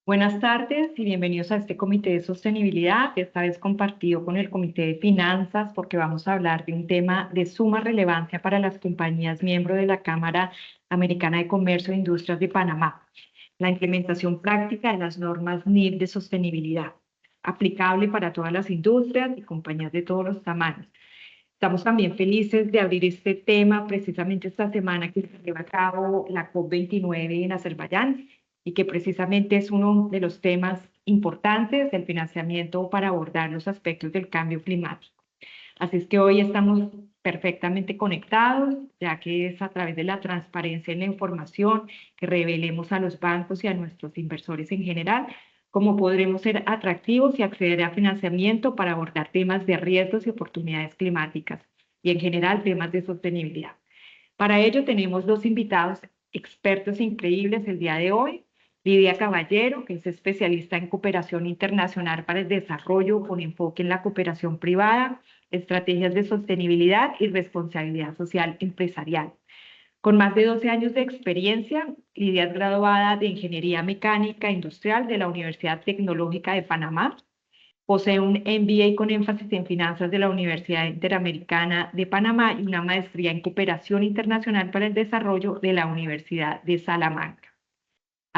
Buenas tardes y bienvenidos a este Comité de Sostenibilidad, esta vez compartido con el Comité de Finanzas, porque vamos a hablar de un tema de suma relevancia para las compañías miembro de la Cámara Americana de Comercio e Industrias de Panamá, la implementación práctica de las normas NIF de sostenibilidad, aplicable para todas las industrias y compañías de todos los tamaños. Estamos también felices de abrir este tema precisamente esta semana que se lleva a cabo la COP29 en Azerbaiyán y que precisamente es uno de los temas importantes del financiamiento para abordar los aspectos del cambio climático. Así es que hoy estamos perfectamente conectados, ya que es a través de la transparencia en la información que revelemos a los bancos y a nuestros inversores en general cómo podremos ser atractivos y acceder a financiamiento para abordar temas de riesgos y oportunidades climáticas y en general temas de sostenibilidad. Para ello tenemos dos invitados expertos increíbles el día de hoy. Lidia Caballero, que es especialista en cooperación internacional para el desarrollo con enfoque en la cooperación privada, estrategias de sostenibilidad y responsabilidad social empresarial. Con más de 12 años de experiencia, Lidia es graduada de Ingeniería Mecánica Industrial de la Universidad Tecnológica de Panamá. Posee un MBA con énfasis en finanzas de la Universidad Interamericana de Panamá y una maestría en cooperación internacional para el desarrollo de la Universidad de Salamanca.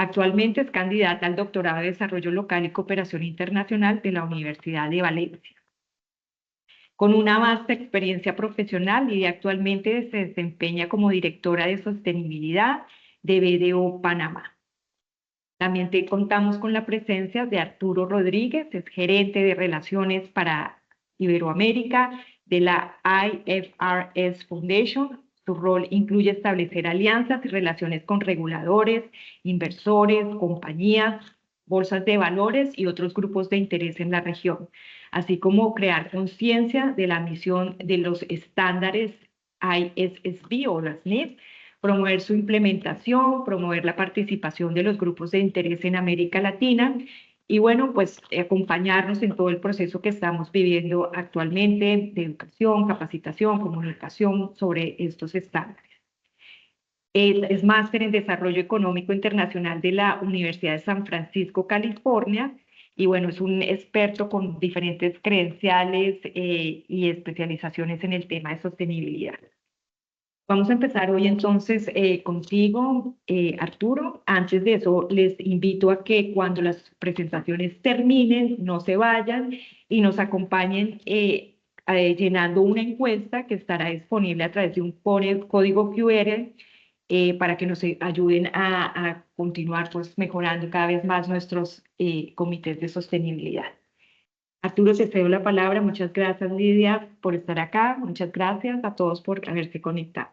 Actualmente es candidata al doctorado de Desarrollo Local y Cooperación Internacional de la Universidad de Valencia. Con una vasta experiencia profesional, Lidia actualmente se desempeña como directora de sostenibilidad de BDO Panamá. También contamos con la presencia de Arturo Rodríguez, es gerente de relaciones para Iberoamérica de la IFRS Foundation. Su rol incluye establecer alianzas y relaciones con reguladores, inversores, compañías, bolsas de valores y otros grupos de interés en la región, así como crear conciencia de la misión de los estándares ISSB o las NIF, promover su implementación, promover la participación de los grupos de interés en América Latina y bueno, pues acompañarnos en todo el proceso que estamos viviendo actualmente de educación, capacitación, comunicación sobre estos estándares. Es máster en Desarrollo Económico Internacional de la Universidad de San Francisco, California, y bueno, es un experto con diferentes credenciales y especializaciones en el tema de sostenibilidad. Vamos a empezar hoy entonces contigo, Arturo. Antes de eso, les invito a que cuando las presentaciones terminen, no se vayan y nos acompañen llenando una encuesta que estará disponible a través de un código QR para que nos ayuden a continuar pues, mejorando cada vez más nuestros comités de sostenibilidad. Arturo, te cedo la palabra. Muchas gracias, Lidia, por estar acá. Muchas gracias a todos por haberse conectado.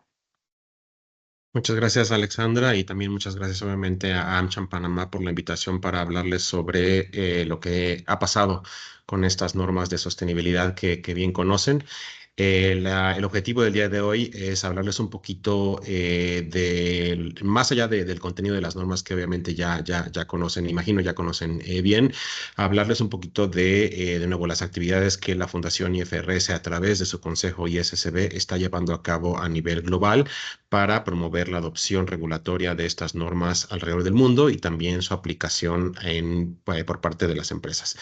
Muchas gracias, Alexandra, y también muchas gracias, obviamente, a AmCham Panamá por la invitación para hablarles sobre lo que ha pasado con estas normas de sostenibilidad que bien conocen. El objetivo del día de hoy es hablarles un poquito más allá del contenido de las normas que obviamente ya conocen, imagino ya conocen bien, hablarles un poquito de nuevo, las actividades que la Fundación IFRS a través de su consejo ISSB está llevando a cabo a nivel global para promover la adopción regulatoria de estas normas alrededor del mundo y también su aplicación por parte de las empresas.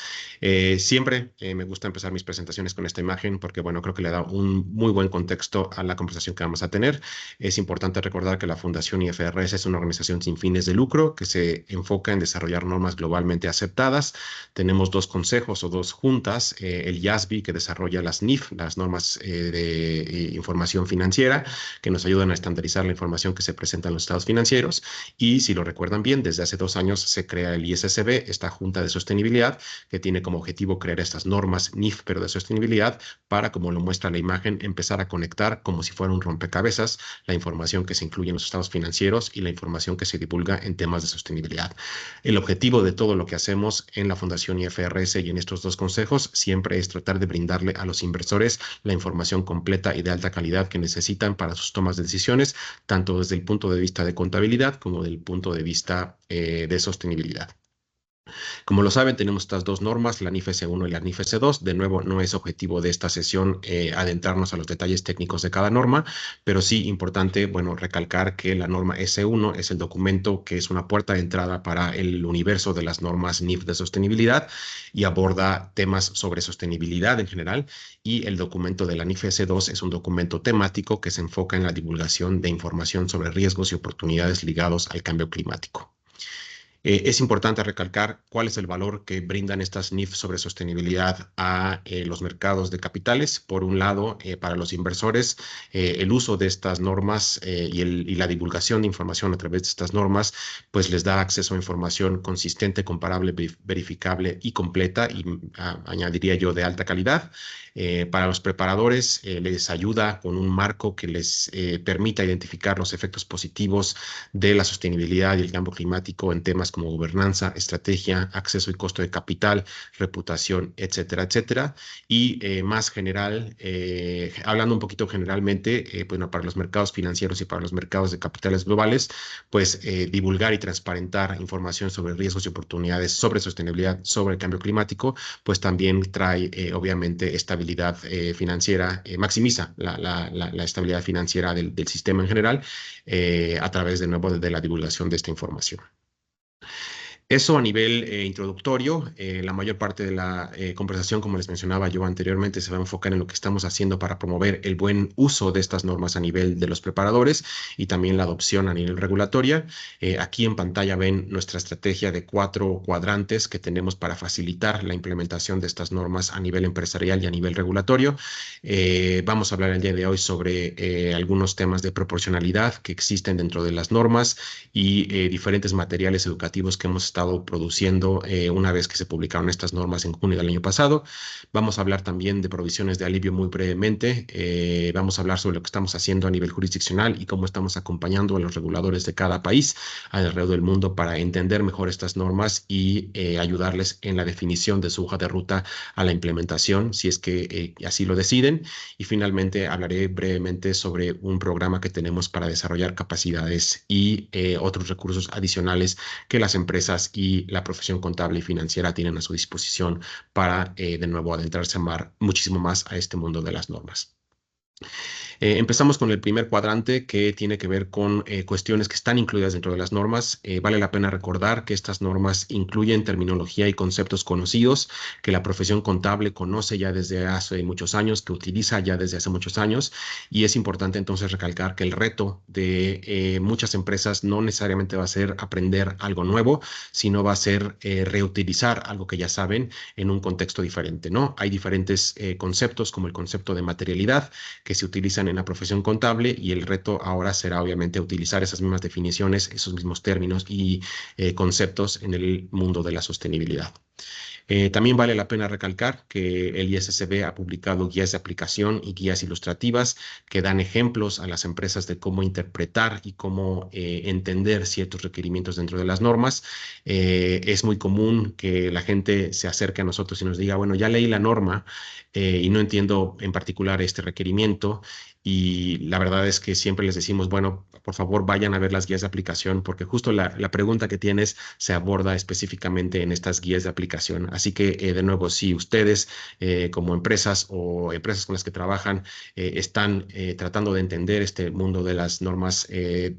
Siempre me gusta empezar mis presentaciones con esta imagen porque, bueno, creo que le da un muy buen contexto a la conversación que vamos a tener. Es importante recordar que la Fundación IFRS es una organización sin fines de lucro que se enfoca en desarrollar normas globalmente aceptadas. Tenemos dos consejos o dos juntas, el IASB, que desarrolla las NIF, las normas de información financiera, que nos ayudan a estandarizar la información que se presenta en los estados financieros. Y si lo recuerdan bien, desde hace 2 años se crea el ISSB, esta Junta de Sostenibilidad, que tiene como objetivo crear estas normas NIF, pero de sostenibilidad, para, como lo muestra la imagen, empezar a conectar como si fuera un rompecabezas la información que se incluye en los estados financieros y la información que se divulga en temas de sostenibilidad. El objetivo de todo lo que hacemos en la Fundación IFRS y en estos dos consejos siempre es tratar de brindarle a los inversores la información completa y de alta calidad que necesitan para sus tomas de decisiones, tanto desde el punto de vista de contabilidad como del punto de vista de sostenibilidad. Como lo saben, tenemos estas dos normas, la NIF S1 y la NIF S2. De nuevo, no es objetivo de esta sesión adentrarnos a los detalles técnicos de cada norma, pero sí importante, bueno, recalcar que la norma S1 es el documento que es una puerta de entrada para el universo de las normas NIF de sostenibilidad y aborda temas sobre sostenibilidad en general, y el documento de la NIF S2 es un documento temático que se enfoca en la divulgación de información sobre riesgos y oportunidades ligados al cambio climático. Es importante recalcar cuál es el valor que brindan estas NIF sobre sostenibilidad a los mercados de capitales. Por un lado, para los inversores, el uso de estas normas y la divulgación de información a través de estas normas, pues les da acceso a información consistente, comparable, verificable y completa, y añadiría yo de alta calidad. Para los preparadores, les ayuda con un marco que les permita identificar los efectos positivos de la sostenibilidad y el cambio climático en temas como gobernanza, estrategia, acceso y costo de capital, reputación, etcétera, etcétera. Y más general, hablando un poquito generalmente, bueno, para los mercados financieros y para los mercados de capitales globales, pues divulgar y transparentar información sobre riesgos y oportunidades, sobre sostenibilidad, sobre el cambio climático, pues también trae obviamente estabilidad financiera, maximiza la estabilidad financiera del sistema en general a través de nuevo de la divulgación de esta información. Eso a nivel introductorio. La mayor parte de la conversación, como les mencionaba yo anteriormente, se va a enfocar en lo que estamos haciendo para promover el buen uso de estas normas a nivel de los preparadores y también la adopción a nivel regulatoria. Aquí en pantalla ven nuestra estrategia de 4 cuadrantes que tenemos para facilitar la implementación de estas normas a nivel empresarial y a nivel regulatorio. Vamos a hablar el día de hoy sobre algunos temas de proporcionalidad que existen dentro de las normas y diferentes materiales educativos que hemos estado produciendo una vez que se publicaron estas normas en junio del año pasado. Vamos a hablar también de provisiones de alivio muy brevemente. Vamos a hablar sobre lo que estamos haciendo a nivel jurisdiccional y cómo estamos acompañando a los reguladores de cada país alrededor del mundo para entender mejor estas normas y ayudarles en la definición de su hoja de ruta a la implementación, si es que así lo deciden. Y finalmente hablaré brevemente sobre un programa que tenemos para desarrollar capacidades y otros recursos adicionales que las empresas y la profesión contable y financiera tienen a su disposición para, de nuevo, adentrarse muchísimo más a este mundo de las normas. Empezamos con el primer cuadrante que tiene que ver con cuestiones que están incluidas dentro de las normas. Vale la pena recordar que estas normas incluyen terminología y conceptos conocidos que la profesión contable conoce ya desde hace muchos años, que utiliza ya desde hace muchos años, y es importante entonces recalcar que el reto de muchas empresas no necesariamente va a ser aprender algo nuevo, sino va a ser reutilizar algo que ya saben en un contexto diferente, ¿no? Hay diferentes conceptos como el concepto de materialidad que se utilizan en la profesión contable, y el reto ahora será obviamente utilizar esas mismas definiciones, esos mismos términos y conceptos en el mundo de la sostenibilidad. También vale la pena recalcar que el ISSB ha publicado guías de aplicación y guías ilustrativas que dan ejemplos a las empresas de cómo interpretar y cómo entender ciertos requerimientos dentro de las normas. Es muy común que la gente se acerque a nosotros y nos diga, bueno, ya leí la norma y no entiendo en particular este requerimiento. Y la verdad es que siempre les decimos, bueno, por favor vayan a ver las guías de aplicación, porque justo la pregunta que tienes se aborda específicamente en estas guías de aplicación. Así que, de nuevo, si ustedes como empresas o empresas con las que trabajan están tratando de entender este mundo de las normas de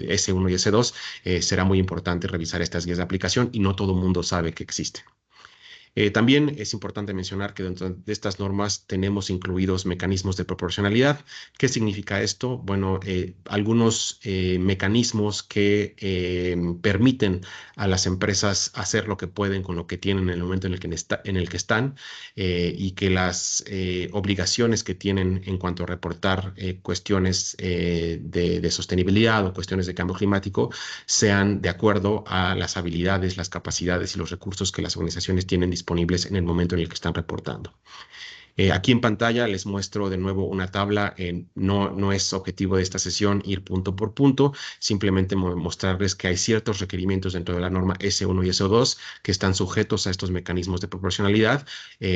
S1 y S2, será muy importante revisar estas guías de aplicación, y no todo el mundo sabe que existen. También es importante mencionar que dentro de estas normas tenemos incluidos mecanismos de proporcionalidad. ¿Qué significa esto? Bueno, algunos mecanismos que permiten a las empresas hacer lo que pueden con lo que tienen en el momento en el que están, y que las obligaciones que tienen en cuanto a reportar cuestiones de sostenibilidad o cuestiones de cambio climático sean de acuerdo a las habilidades, las capacidades y los recursos que las organizaciones tienen disponibles en el momento en el que están reportando. Aquí en pantalla les muestro de nuevo una tabla. No es objetivo de esta sesión ir punto por punto, simplemente mostrarles que hay ciertos requerimientos dentro de la norma S1 y S2 que están sujetos a estos mecanismos de proporcionalidad,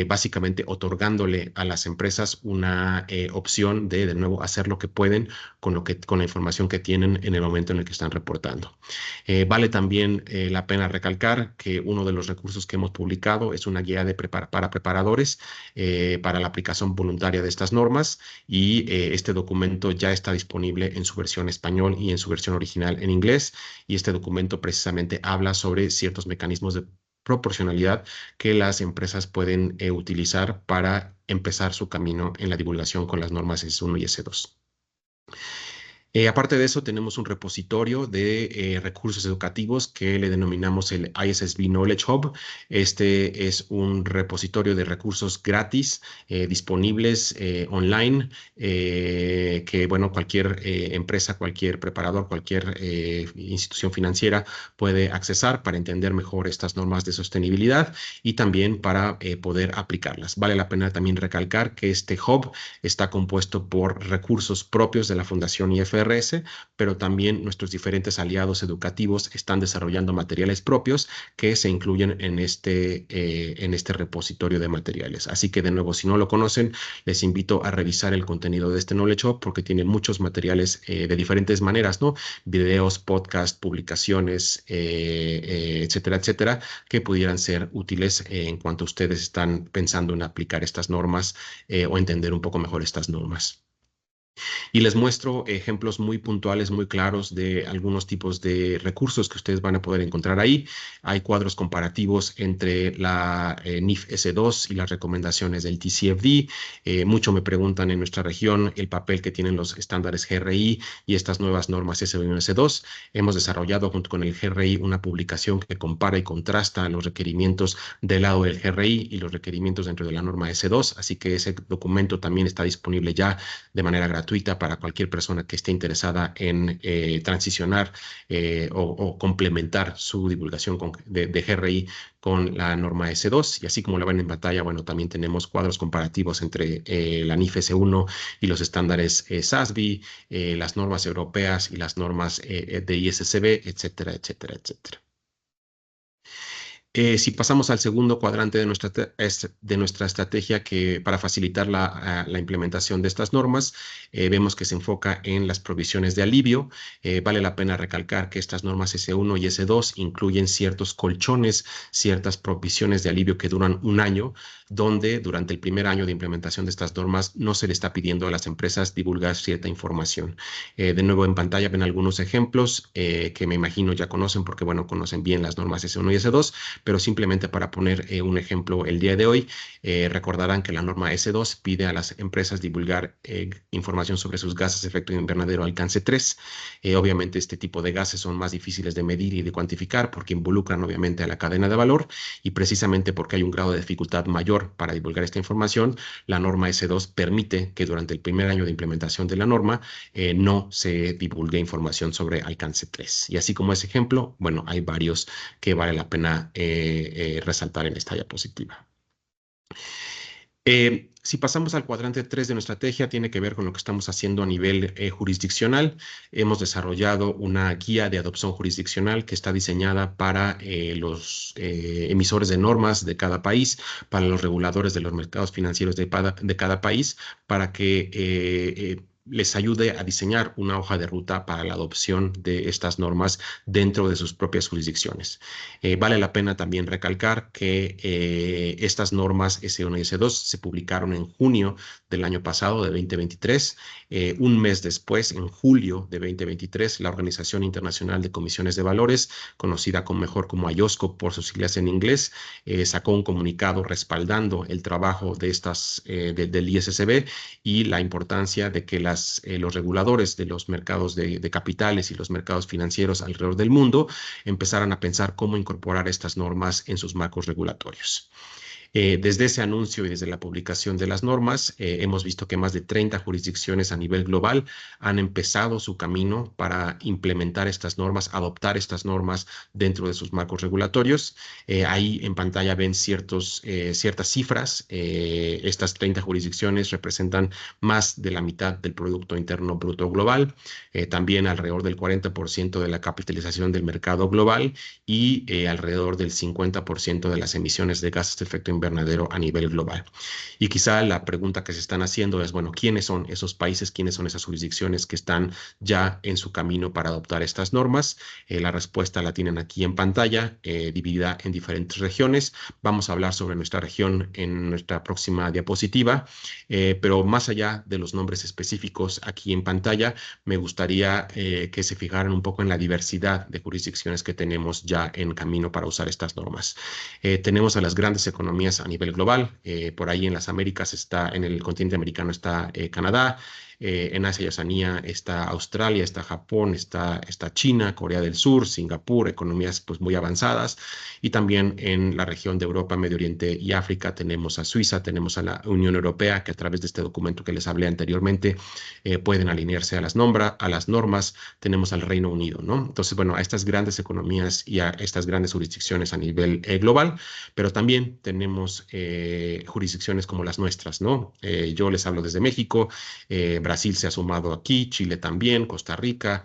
básicamente otorgándole a las empresas una opción de nuevo, hacer lo que pueden con la información que tienen en el momento en el que están reportando. Vale también la pena recalcar que uno de los recursos que hemos publicado es una guía para preparadores para la aplicación voluntaria de estas normas y este documento ya está disponible en su versión español y en su versión original en inglés, y este documento precisamente habla sobre ciertos mecanismos de proporcionalidad que las empresas pueden utilizar para empezar su camino en la divulgación con las normas S1 y S2. Aparte de eso, tenemos un repositorio de recursos educativos que le denominamos el ISSB Knowledge Hub. Este es un repositorio de recursos gratis disponibles online que, bueno, cualquier empresa, cualquier preparador, cualquier institución financiera puede accesar para entender mejor estas normas de sostenibilidad y también para poder aplicarlas. Vale la pena también recalcar que este hub está compuesto por recursos propios de la Fundación IFRS, pero también nuestros diferentes aliados educativos están desarrollando materiales propios que se incluyen en este repositorio de materiales. Así que, de nuevo, si no lo conocen, les invito a revisar el contenido de este Knowledge Hub porque tiene muchos materiales de diferentes maneras, ¿no? Videos, podcasts, publicaciones, etcétera, etcétera, que pudieran ser útiles en cuanto ustedes están pensando en aplicar estas normas o entender un poco mejor estas normas. Y les muestro ejemplos muy puntuales, muy claros de algunos tipos de recursos que ustedes van a poder encontrar ahí. Hay cuadros comparativos entre la NIF S2 y las recomendaciones del TCFD. Mucho me preguntan en nuestra región el papel que tienen los estándares GRI y estas nuevas normas S1 y S2. Hemos desarrollado junto con el GRI una publicación que compara y contrasta los requerimientos del lado del GRI y los requerimientos dentro de la norma S2. Así que ese documento también está disponible ya de manera gratuita para cualquier persona que esté interesada en transicionar o complementar su divulgación de GRI con la norma S2. Y así como la ven en pantalla, bueno, también tenemos cuadros comparativos entre la NIF S1 y los estándares SASB, las normas europeas y las normas de ISSB, etcétera, etcétera, etcétera. Si pasamos al segundo cuadrante de nuestra estrategia para facilitar la implementación de estas normas, vemos que se enfoca en las provisiones de alivio. Vale la pena recalcar que estas normas S1 y S2 incluyen ciertos colchones, ciertas provisiones de alivio que duran un año, donde durante el primer año de implementación de estas normas no se le está pidiendo a las empresas divulgar cierta información. De nuevo en pantalla ven algunos ejemplos que me imagino ya conocen porque, bueno, conocen bien las normas S1 y S2, pero simplemente para poner un ejemplo el día de hoy, recordarán que la norma S2 pide a las empresas divulgar información sobre sus gases de efecto invernadero alcance 3. Obviamente este tipo de gases son más difíciles de medir y de cuantificar porque involucran obviamente a la cadena de valor, y precisamente porque hay un grado de dificultad mayor para divulgar esta información, la norma S2 permite que durante el primer año de implementación de la norma no se divulgue información sobre alcance 3. Y así como ese ejemplo, bueno, hay varios que vale la pena resaltar en esta diapositiva. Si pasamos al cuadrante 3 de nuestra estrategia, tiene que ver con lo que estamos haciendo a nivel jurisdiccional. Hemos desarrollado una guía de adopción jurisdiccional que está diseñada para los emisores de normas de cada país, para los reguladores de los mercados financieros de cada país, para que les ayude a diseñar una hoja de ruta para la adopción de estas normas dentro de sus propias jurisdicciones. Vale la pena también recalcar que estas normas S1 y S2 se publicaron en junio del año pasado, de 2023. Un mes después, en julio de 2023, la Organización Internacional de Comisiones de Valores, conocida mejor como IOSCO por sus siglas en inglés, sacó un comunicado respaldando el trabajo de del ISSB y la importancia de que los reguladores de los mercados de capitales y los mercados financieros alrededor del mundo empezaran a pensar cómo incorporar estas normas en sus marcos regulatorios. Desde ese anuncio y desde la publicación de las normas, hemos visto que más de 30 jurisdicciones a nivel global han empezado su camino para implementar estas normas, adoptar estas normas dentro de sus marcos regulatorios. Ahí en pantalla ven ciertas cifras. Estas 30 jurisdicciones representan más de la mitad del Producto Interno Bruto global, también alrededor del 40% de la capitalización del mercado global y alrededor del 50% de las emisiones de gases de efecto invernadero invernadero a nivel global. Y quizá la pregunta que se están haciendo es, bueno, ¿quiénes son esos países, quiénes son esas jurisdicciones que están ya en su camino para adoptar estas normas? La respuesta la tienen aquí en pantalla, dividida en diferentes regiones. Vamos a hablar sobre nuestra región en nuestra próxima diapositiva, pero más allá de los nombres específicos aquí en pantalla, me gustaría que se fijaran un poco en la diversidad de jurisdicciones que tenemos ya en camino para usar estas normas. Tenemos a las grandes economías a nivel global. Por ahí en las Américas está, en el continente americano está Canadá. En Asia y Oceanía está Australia, está Japón, está China, Corea del Sur, Singapur, economías pues muy avanzadas. Y también en la región de Europa, Medio Oriente y África tenemos a Suiza, tenemos a la Unión Europea, que a través de este documento que les hablé anteriormente pueden alinearse a las normas. Tenemos al Reino Unido, ¿no? Entonces, bueno, a estas grandes economías y a estas grandes jurisdicciones a nivel global, pero también tenemos jurisdicciones como las nuestras, ¿no? Yo les hablo desde México. Brasil se ha sumado aquí, Chile también, Costa Rica,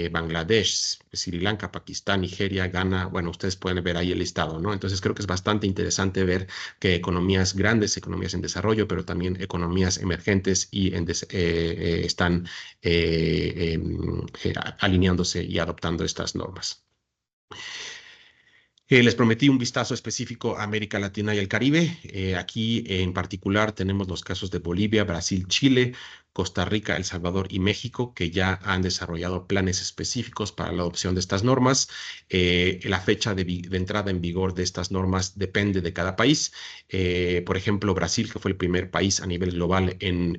Bangladesh, Sri Lanka, Pakistán, Nigeria, Ghana. Bueno, ustedes pueden ver ahí el listado, ¿no? Entonces creo que es bastante interesante ver que economías grandes, economías en desarrollo, pero también economías emergentes y están alineándose y adoptando estas normas. Les prometí un vistazo específico a América Latina y el Caribe. Aquí en particular tenemos los casos de Bolivia, Brasil, Chile, Costa Rica, El Salvador y México, que ya han desarrollado planes específicos para la adopción de estas normas. La fecha de entrada en vigor de estas normas depende de cada país. Por ejemplo, Brasil, que fue el primer país a nivel global en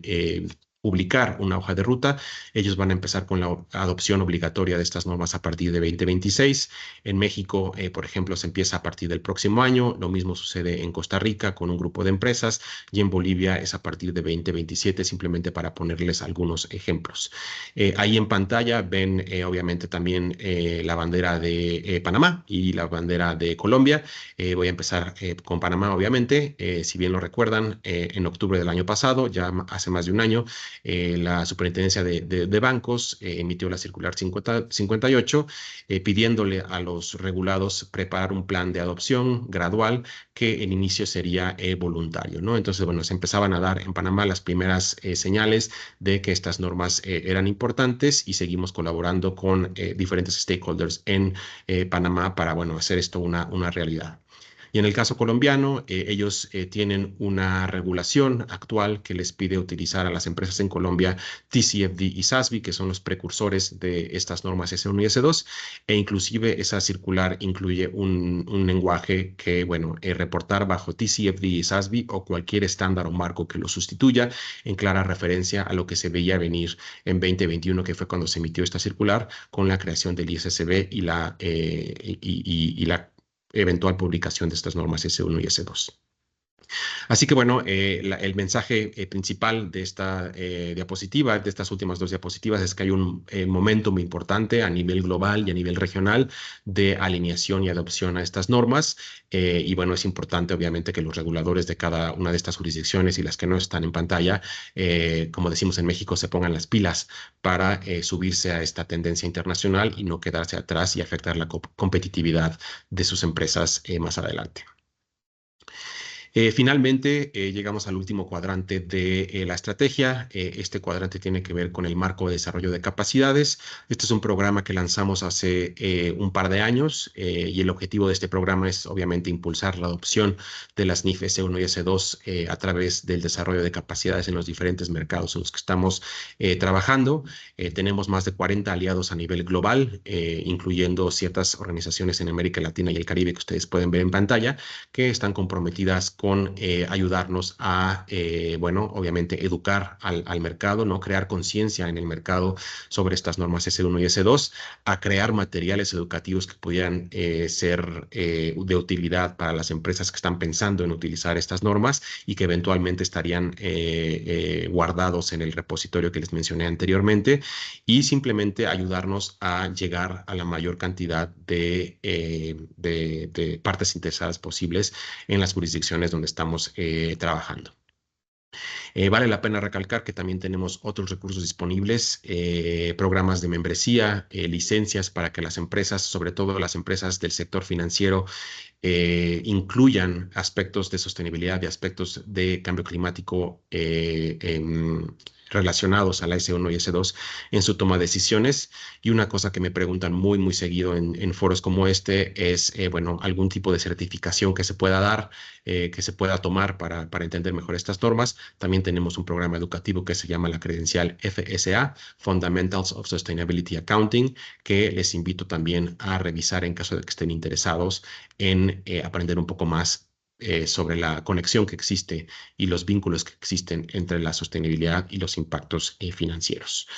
publicar una hoja de ruta. Ellos van a empezar con la adopción obligatoria de estas normas a partir de 2026. En México, por ejemplo, se empieza a partir del próximo año. Lo mismo sucede en Costa Rica con un grupo de empresas y en Bolivia es a partir de 2027, simplemente para ponerles algunos ejemplos. Ahí en pantalla ven obviamente también la bandera de Panamá y la bandera de Colombia. Voy a empezar con Panamá, obviamente. Si bien lo recuerdan, en octubre del año pasado, ya hace más de un año, la Superintendencia de Bancos emitió la circular 58 pidiéndole a los regulados preparar un plan de adopción gradual que en inicio sería voluntario, ¿no? Entonces, bueno, se empezaban a dar en Panamá las primeras señales de que estas normas eran importantes y seguimos colaborando con diferentes stakeholders en Panamá para, bueno, hacer esto una realidad. Y en el caso colombiano, ellos tienen una regulación actual que les pide utilizar a las empresas en Colombia TCFD y SASB, que son los precursores de estas normas S1 y S2, e inclusive esa circular incluye un lenguaje que, bueno, reportar bajo TCFD y SASB o cualquier estándar o marco que lo sustituya, en clara referencia a lo que se veía venir en 2021, que fue cuando se emitió esta circular, con la creación del ISSB y la eventual publicación de estas normas S1 y S2. Así que bueno, el mensaje principal de esta diapositiva, de estas últimas dos diapositivas, es que hay un momento muy importante a nivel global y a nivel regional de alineación y adopción a estas normas. Y bueno, es importante obviamente que los reguladores de cada una de estas jurisdicciones y las que no están en pantalla, como decimos en México, se pongan las pilas para subirse a esta tendencia internacional y no quedarse atrás y afectar la competitividad de sus empresas más adelante. Finalmente, llegamos al último cuadrante de la estrategia. Este cuadrante tiene que ver con el marco de desarrollo de capacidades. Este es un programa que lanzamos hace un par de años y el objetivo de este programa es obviamente impulsar la adopción de las NIF S1 y S2 a través del desarrollo de capacidades en los diferentes mercados en los que estamos trabajando. Tenemos más de 40 aliados a nivel global, incluyendo ciertas organizaciones en América Latina y el Caribe que ustedes pueden ver en pantalla, que están comprometidas con ayudarnos a, bueno, obviamente educar al mercado, ¿no? Crear conciencia en el mercado sobre estas normas S1 y S2, a crear materiales educativos que pudieran ser de utilidad para las empresas que están pensando en utilizar estas normas y que eventualmente estarían guardados en el repositorio que les mencioné anteriormente, y simplemente ayudarnos a llegar a la mayor cantidad de partes interesadas posibles en las jurisdicciones donde estamos trabajando. Vale la pena recalcar que también tenemos otros recursos disponibles, programas de membresía, licencias para que las empresas, sobre todo las empresas del sector financiero, incluyan aspectos de sostenibilidad y aspectos de cambio climático relacionados a la S1 y S2 en su toma de decisiones. Y una cosa que me preguntan muy seguido en foros como este es, bueno, algún tipo de certificación que se pueda dar, que se pueda tomar para entender mejor estas normas. También tenemos un programa educativo que se llama la credencial FSA, Fundamentals of Sustainability Accounting, que les invito también a revisar en caso de que estén interesados en aprender un poco más sobre la conexión que existe y los vínculos que existen entre la sostenibilidad y los impactos financieros.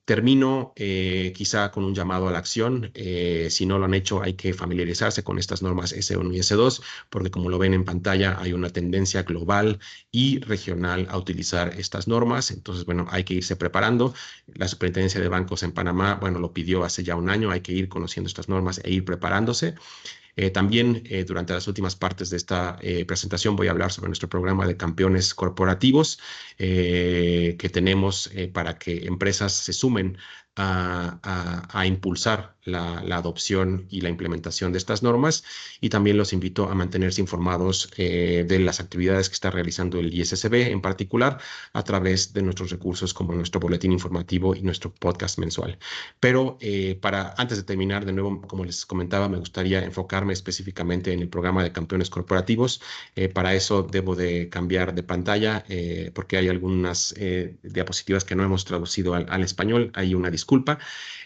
Termino quizá con un llamado a la acción. Si no lo han hecho, hay que familiarizarse con estas normas S1 y S2, porque como lo ven en pantalla, hay una tendencia global y regional a utilizar estas normas. Entonces, bueno, hay que irse preparando. La Superintendencia de Bancos en Panamá, bueno, lo pidió hace ya un año. Hay que ir conociendo estas normas e ir preparándose. También durante las últimas partes de esta presentación voy a hablar sobre nuestro programa de campeones corporativos que tenemos para que empresas se sumen a impulsar la adopción y la implementación de estas normas, y también los invito a mantenerse informados de las actividades que está realizando el ISSB en particular a través de nuestros recursos como nuestro boletín informativo y nuestro podcast mensual. Pero antes de terminar, de nuevo, como les comentaba, me gustaría enfocarme específicamente en el programa de campeones corporativos. Para eso debo de cambiar de pantalla porque hay algunas diapositivas que no hemos traducido al español. Hay una disculpa.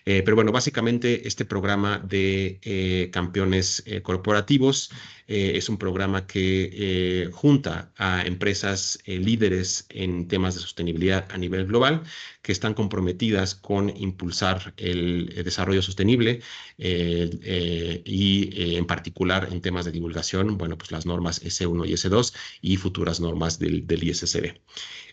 Pero bueno, básicamente este programa de campeones corporativos es un programa que junta a empresas líderes en temas de sostenibilidad a nivel global que están comprometidas con impulsar el desarrollo sostenible y en particular en temas de divulgación, bueno, pues las normas S1 y S2 y futuras normas del ISSB.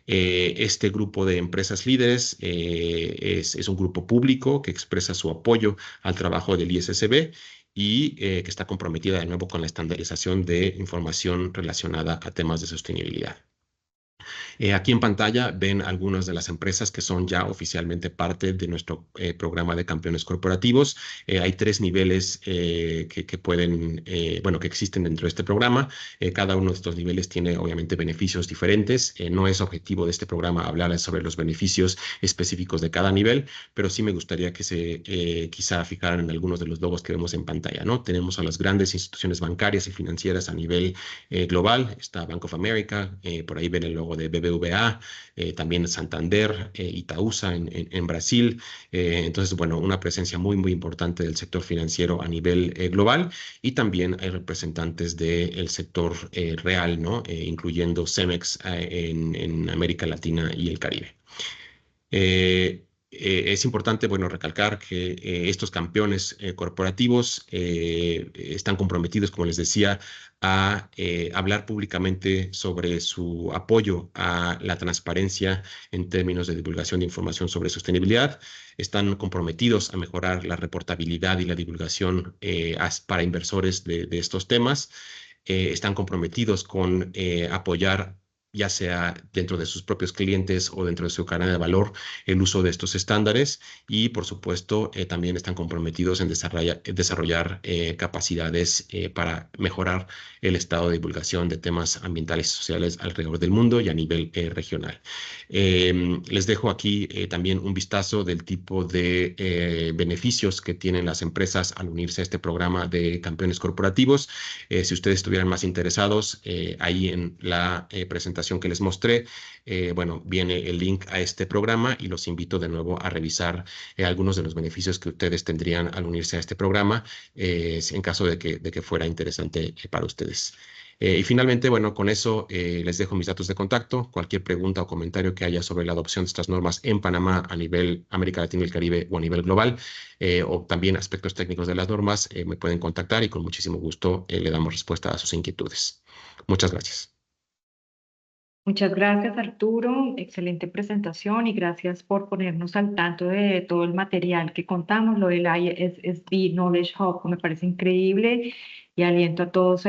Este grupo de empresas líderes es un grupo público que expresa su apoyo al trabajo del ISSB y que está comprometida de nuevo con la estandarización de información relacionada a temas de sostenibilidad. Aquí en pantalla ven algunas de las empresas que son ya oficialmente parte de nuestro programa de campeones corporativos. Hay 3 niveles que pueden, bueno, que existen dentro de este programa. Cada uno de estos niveles tiene obviamente beneficios diferentes. No es objetivo de este programa hablar sobre los beneficios específicos de cada nivel, pero sí me gustaría que se quizá fijaran en algunos de los logos que vemos en pantalla, ¿no? Tenemos a las grandes instituciones bancarias y financieras a nivel global. Está Bank of America, por ahí ven el logo de BBVA, también Santander, Itaúsa en Brasil. Entonces, bueno, una presencia muy importante del sector financiero a nivel global, y también hay representantes del sector real, ¿no? Incluyendo Cemex en América Latina y el Caribe. Es importante, bueno, recalcar que estos campeones corporativos están comprometidos, como les decía, a hablar públicamente sobre su apoyo a la transparencia en términos de divulgación de información sobre sostenibilidad. Están comprometidos a mejorar la reportabilidad y la divulgación para inversores de estos temas. Están comprometidos con apoyar, ya sea dentro de sus propios clientes o dentro de su cadena de valor, el uso de estos estándares, y por supuesto también están comprometidos en desarrollar capacidades para mejorar el estado de divulgación de temas ambientales y sociales alrededor del mundo y a nivel regional. Les dejo aquí también un vistazo del tipo de beneficios que tienen las empresas al unirse a este programa de campeones corporativos. Si ustedes estuvieran más interesados, ahí en la presentación que les mostré, bueno, viene el link a este programa, y los invito de nuevo a revisar algunos de los beneficios que ustedes tendrían al unirse a este programa, en caso de que fuera interesante para ustedes. Y finalmente, bueno, con eso les dejo mis datos de contacto. Cualquier pregunta o comentario que haya sobre la adopción de estas normas en Panamá a nivel América Latina y el Caribe o a nivel global, o también aspectos técnicos de las normas, me pueden contactar y con muchísimo gusto le damos respuesta a sus inquietudes. Muchas gracias. Muchas gracias, Arturo. Excelente presentación y gracias por ponernos al tanto de todo el material que contamos. Lo del ISSB Knowledge Hub me parece increíble y aliento a todos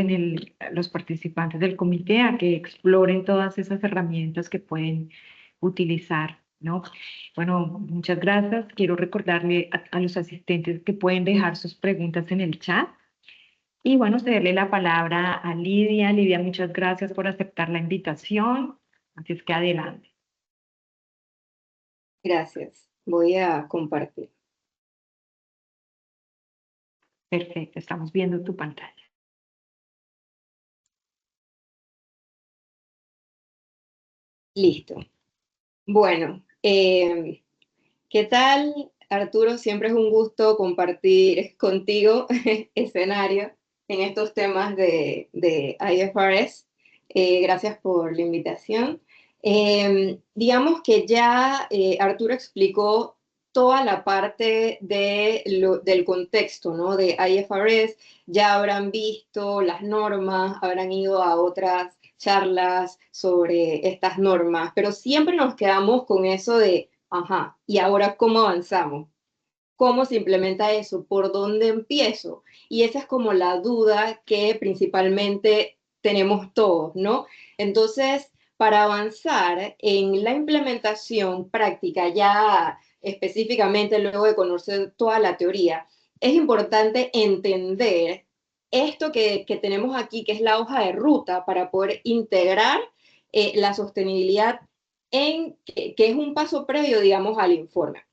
los participantes del comité a que exploren todas esas herramientas que pueden utilizar, ¿no? Bueno, muchas gracias. Quiero recordarle a los asistentes que pueden dejar sus preguntas en el chat. Y bueno, cederle la palabra a Lidia. Lidia, muchas gracias por aceptar la invitación. Así es que adelante. Gracias. Voy a compartir. Perfecto, estamos viendo tu pantalla. Listo. Bueno, ¿qué tal, Arturo? Siempre es un gusto compartir contigo escenario en estos temas de IFRS. Gracias por la invitación. Digamos que ya Arturo explicó toda la parte del contexto, ¿no? De IFRS. Ya habrán visto las normas, habrán ido a otras charlas sobre estas normas, pero siempre nos quedamos con eso de, ajá, ¿y ahora cómo avanzamos? ¿Cómo se implementa eso? ¿Por dónde empiezo? Y esa es como la duda que principalmente tenemos todos, ¿no? Entonces, para avanzar en la implementación práctica, ya específicamente luego de conocer toda la teoría, es importante entender esto que tenemos aquí, que es la hoja de ruta para poder integrar la sostenibilidad que es un paso previo, digamos, al informe.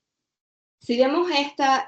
Si vemos esta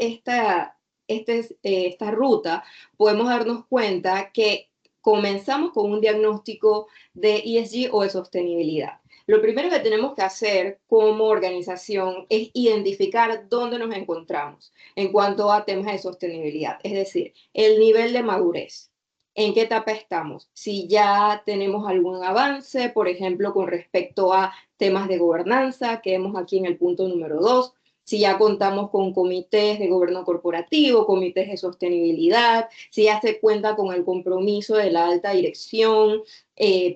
ruta, podemos darnos cuenta que comenzamos con un diagnóstico de ESG o de sostenibilidad. Lo primero que tenemos que hacer como organización es identificar dónde nos encontramos en cuanto a temas de sostenibilidad, es decir, el nivel de madurez. ¿En qué etapa estamos? Si ya tenemos algún avance, por ejemplo, con respecto a temas de gobernanza, que vemos aquí en el punto número 2, si ya contamos con comités de gobierno corporativo, comités de sostenibilidad, si ya se cuenta con el compromiso de la alta dirección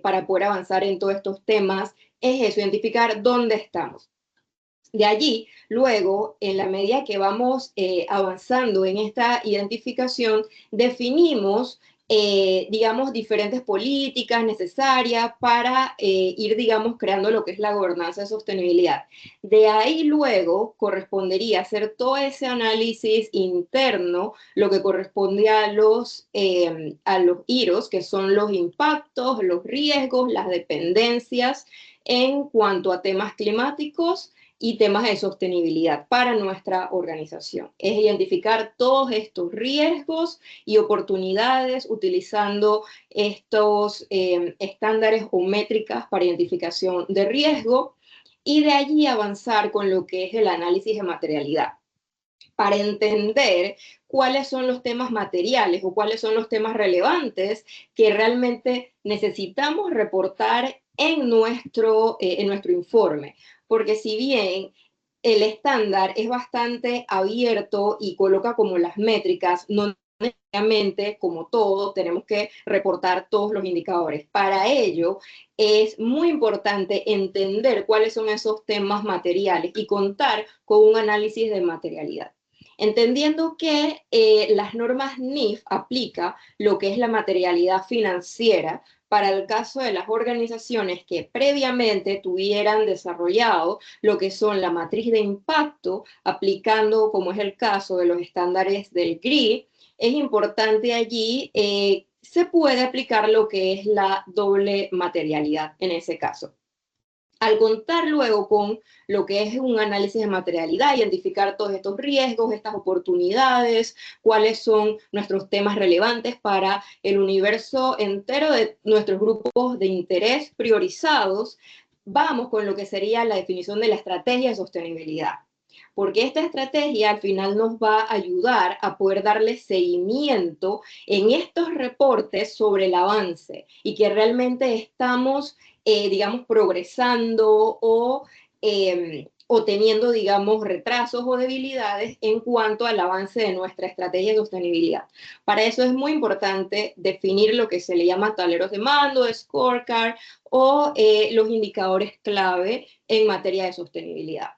para poder avanzar en todos estos temas, es eso, identificar dónde estamos. De allí, luego, en la medida que vamos avanzando en esta identificación, definimos, digamos, diferentes políticas necesarias para ir, digamos, creando lo que es la gobernanza de sostenibilidad. De ahí, luego, correspondería hacer todo ese análisis interno, lo que corresponde a los IROs, que son los impactos, los riesgos, las dependencias en cuanto a temas climáticos y temas de sostenibilidad para nuestra organización. Es identificar todos estos riesgos y oportunidades utilizando estos estándares o métricas para identificación de riesgo y de allí avanzar con lo que es el análisis de materialidad para entender cuáles son los temas materiales o cuáles son los temas relevantes que realmente necesitamos reportar en nuestro informe. Porque si bien el estándar es bastante abierto y coloca como las métricas, no necesariamente, como todo, tenemos que reportar todos los indicadores. Para ello, es muy importante entender cuáles son esos temas materiales y contar con un análisis de materialidad. Entendiendo que las normas NIF aplica lo que es la materialidad financiera para el caso de las organizaciones que previamente tuvieran desarrollado lo que son la matriz de impacto, aplicando, como es el caso de los estándares del GRI, es importante allí, se puede aplicar lo que es la doble materialidad en ese caso. Al contar luego con lo que es un análisis de materialidad, identificar todos estos riesgos, estas oportunidades, cuáles son nuestros temas relevantes para el universo entero de nuestros grupos de interés priorizados, vamos con lo que sería la definición de la estrategia de sostenibilidad. Porque esta estrategia al final nos va a ayudar a poder darle seguimiento en estos reportes sobre el avance y que realmente estamos digamos, progresando o o teniendo, digamos, retrasos o debilidades en cuanto al avance de nuestra estrategia de sostenibilidad. Para eso es muy importante definir lo que se le llama tableros de mando, scorecard o los indicadores clave en materia de sostenibilidad.